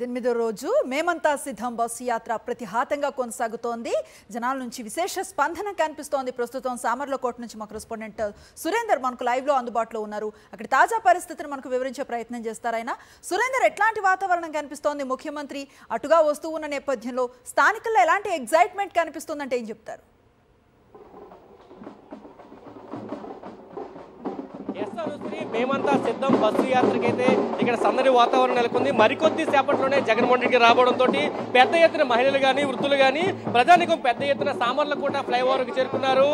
8వ రోజు మేమంతా సిద్ధం బస్సు యాత్ర ప్రతిహాతంగా కొనసాగుతోంది. జనాల నుంచి విశేష స్పందన కనిపిస్తోంది. ప్రస్తుతం సామర్లకోట నుంచి మా కరెస్పాండెంట్ సురేందర్ మనకు లైవ్ లో అందుబాటులో ఉన్నారు. అక్కడ తాజా పరిస్థితిని మనకు వివరించే ప్రయత్నం చేస్తారు. ఆయన సురేందర్, ఎట్లాంటి వాతావరణం కనిపిస్తోంది? ముఖ్యమంత్రి అటుగా వస్తూ ఉన్న నేపథ్యంలో స్థానికుల్లో ఎలాంటి ఎగ్జైట్మెంట్ కనిపిస్తుందంటే ఏం చెప్తారు? మేమంతా సిద్ధం బస్సు యాత్రకైతే ఇక్కడ సందడి వాతావరణం నెలకొంది. మరికొద్ది సేపట్లోనే జగన్మోహన్ రెడ్డికి రావడంతో పెద్ద ఎత్తున మహిళలు కానీ వృద్ధులు కానీ ప్రజానికం పెద్ద ఎత్తున సామర్లకోట ఫ్లైఓవర్కి చేరుకున్నారు.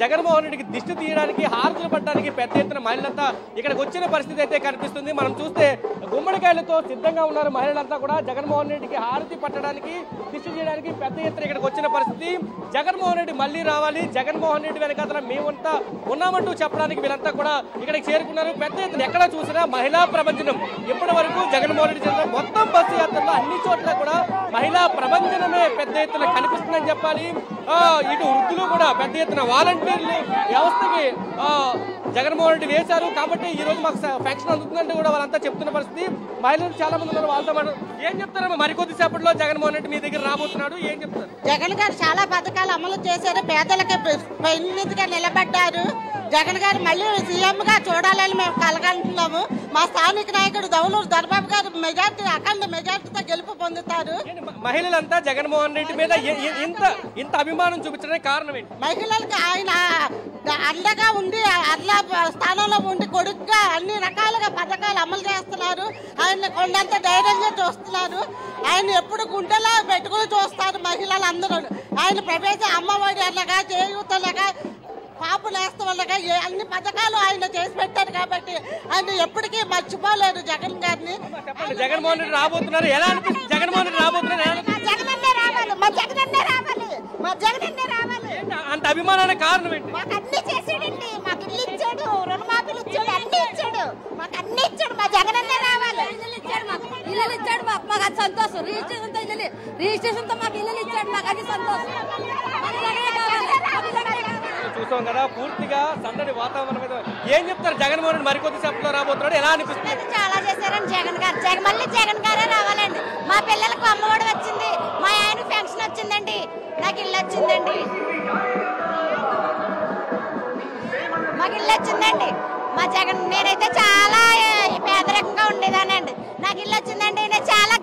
జగన్మోహన్ రెడ్డికి దిష్టి తీయడానికి, హారతులు పట్టడానికి పెద్ద ఎత్తున మహిళలంతా ఇక్కడికి వచ్చిన పరిస్థితి అయితే కనిపిస్తుంది. మనం చూస్తే గుమ్మడికాయలతో సిద్ధంగా ఉన్నారు మహిళలంతా కూడా. జగన్మోహన్ రెడ్డికి హారతి పట్టడానికి, దిష్టి చేయడానికి పెద్ద ఎత్తున ఇక్కడికి వచ్చిన పరిస్థితి. జగన్మోహన్ రెడ్డి మళ్ళీ రావాలి, జగన్మోహన్ రెడ్డి వెనకాల మేమంతా ఉన్నామంటూ చెప్పడానికి వీళ్ళంతా కూడా ఇక్కడికి చేరుకున్నారు. పెద్ద ఎత్తున ఎక్కడ చూసినా మహిళా ప్రభంజనం. ఇప్పటి వరకు జగన్మోహన్ రెడ్డి చేసిన మొత్తం బస్సు యాత్రలో అన్ని చోట్ల కూడా మహిళా ప్రభంజనమే పెద్ద ఎత్తున కనిపిస్తుందని చెప్పాలి. ఇటు వృద్ధులు కూడా పెద్ద ఎత్తున వాలంటీర్లు వ్యవస్థకి జగన్మోహన్ రెడ్డి వేశారు. కాబట్టి ఈ రోజు మాకు పెన్షన్ అందుతుందంటే కూడా వాళ్ళంతా చెప్తున్న పరిస్థితి. మహిళలు చాలా మంది ఉన్నారు, వాళ్ళతో మాట ఏం చెప్తారు? మరికొద్ది సేపట్లో జగన్మోహన్ రెడ్డి మీ దగ్గర రాబోతున్నాడు, ఏం చెప్తారు? జగన్ గారు చాలా పథకాలు అమలు చేశారు, పేదలకి పెన్నిధిగా నిలబడ్డారు. జగన్ గారు మళ్ళీ సీఎం గా చూడాలని మేము కలగంటున్నాము. మా స్థానిక నాయకుడు దౌలూరు దర్బాబు గారు మెజార్టీ, అఖండ మెజార్టీతో గెలుపు పొందుతారు. మహిళలంతా జగన్మోహన్ రెడ్డి మీద ఇంత అభిమానం చూపించడానికి కారణం ఏంటి? మహిళలకు ఆయన అండగా ఉండి, అట్లా స్థానంలో ఉండి కొడుకుగా అన్ని రకాలుగా పథకాలు అమలు చేస్తున్నారు. ఆయన కొండంత ధైర్యంగా చూస్తున్నారు. ఆయన ఎప్పుడు గుండెలా పెట్టుకుని చూస్తారు మహిళలందరూ. ఆయన ప్రవేశ అమ్మఒడి అనగా, చేయూతలగా, కాపు నేస్తవల్లగా అన్ని పథకాలు ఆయన చేసి పెట్టారు. కాబట్టి ఆయన ఎప్పటికీ మర్చిపోలేరు జగన్ గారిని. జగన్మోహన్ రెడ్డి రాబోతున్నారు, ఎలా అనిపిస్తుంది? జగన్మోహన్ రెడ్డి రాబోతున్నారు, జగనన్నే రావాలి, మా జగనన్నే రావాలి, మా జగనన్నే రావాలి. అంత అభిమానానికి కారణం ఏంటి? మాకు అన్ని చేసాడండి, మాకు ఇల్లు ఇచ్చాడు, రుణమాఫీలు ఇచ్చాడు, అన్ని ఇచ్చాడు, మాకు అన్ని ఇచ్చాడు. మా జగనన్నే రావాలి. ఇల్లు ఇచ్చాడు, మాకు అది సంతోషం. రిజిస్ట్రేషన్ తో మాకు ఇల్లు ఇచ్చాడు, మాకు అది సంతోషం. చూసాం కదా, పూర్తిగా సందడి వాతావరణం మీద ఏం చెప్తారు? జగన్మోహన్ రెడ్డి మరికొద్ది సేపట్లో రాబోతున్నాడు, ఎలా అనిపిస్తుంది? చాలా చేశారండి జగన్ గారు. మళ్ళీ జగన్ గారే రావాలండి. మా పిల్లలకు అమ్మఒడి వచ్చింది, మా ఆయన పెన్షన్ వచ్చిందండి, నాకు ఇల్లు వచ్చిందండి, మాకు ఇల్లు వచ్చిందండి. మా జగన్, నేనైతే చాలా పేదరికంగా ఉండేదానండి, నాకు ఇల్లు వచ్చిందండి. నేను చాలా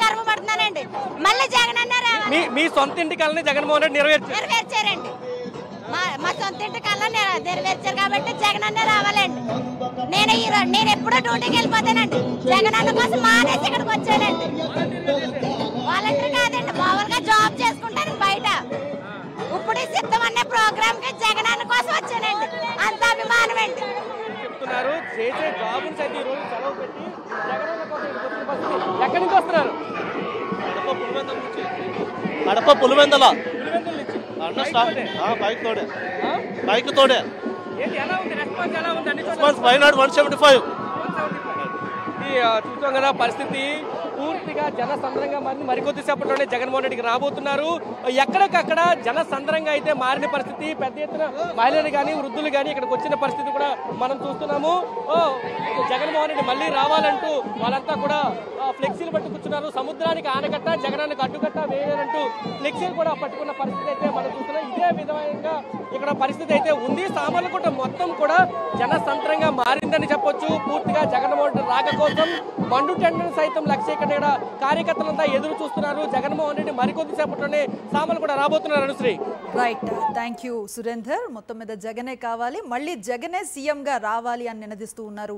గర్వపడుతున్నానండి. మళ్ళీ జగన్ అన్న రావాలి. మీ సొంత ఇంటి కల్ని జగన్మోహన్ రెడ్డి నెరవేర్చారండి. మా సొంత ఇంటి కల్లా నెరవేర్చారు కాబట్టి జగన్ అన్న రావాలండి. నేను ఎప్పుడో డ్యూటీకి వెళ్ళిపోతానండి, జగన్ అన్న కోసం మానేసి ఇక్కడికి వచ్చానండి. వాలంటీర్ కాదండి, మామూలుగా జాబ్ చేసుకుంటాను బయట. ఇప్పుడు సిద్ధం అనే ప్రోగ్రామ్ కి జగన్ అన్న కోసం వచ్చానండి. అంత అభిమానం అండి. చెప్తున్నారు చేసే జాబులు అయితే ఈ రోజు సెలవు పెట్టి జగన్ కోసం ఎక్కడి నుంచి వస్తున్నారు? కడప పులివెందల బైక్ తోడే వైనాడు 175. చూసాం కదా పరిస్థితి పూర్తిగా జనసంద్రంగా మారింది. మరికొద్ది సేపట్లోనే జగన్మోహన్ రెడ్డికి రాబోతున్నారు. ఎక్కడికక్కడ జనసంద్రంగా అయితే మారిన పరిస్థితి. పెద్ద ఎత్తున మహిళలు కానీ వృద్ధులు కానీ ఇక్కడికి వచ్చిన పరిస్థితి కూడా మనం చూస్తున్నాము. జగన్మోహన్ రెడ్డి మళ్ళీ రావాలంటూ వాళ్ళంతా కూడా ఫ్లెక్సీలు పట్టు కూర్చున్నారు. సముద్రానికి ఆనకట్ట, జగనానికి అడ్డుకట్ట వేయాలంటూ ఫ్లెక్సీలు కూడా పట్టుకున్న పరిస్థితి అయితే మనం చూస్తున్నాం. ఇదే విధంగా ఇక్కడ పరిస్థితి అయితే ఉంది. సామర్లకోట మొత్తం కూడా జనసంద్రంగా మారిందని చెప్పొచ్చు. పూర్తిగా జగన్మోహన్ రెడ్డి రాక కోసం మండు టెండర్ సైతం లక్ష్య ఇక్కడ కార్యకర్తలంతా ఎదురు చూస్తున్నారు. జగన్మోహన్ రెడ్డి మరికొద్ది సేపట్లోనే సామర్లకోట రాబోతున్నారు. Anusri, right, thank you Surender. మొత్తం మీద జగనే కావాలి, మళ్ళీ జగనే సీఎం గా రావాలి అని నినదిస్తూ ఉన్నారు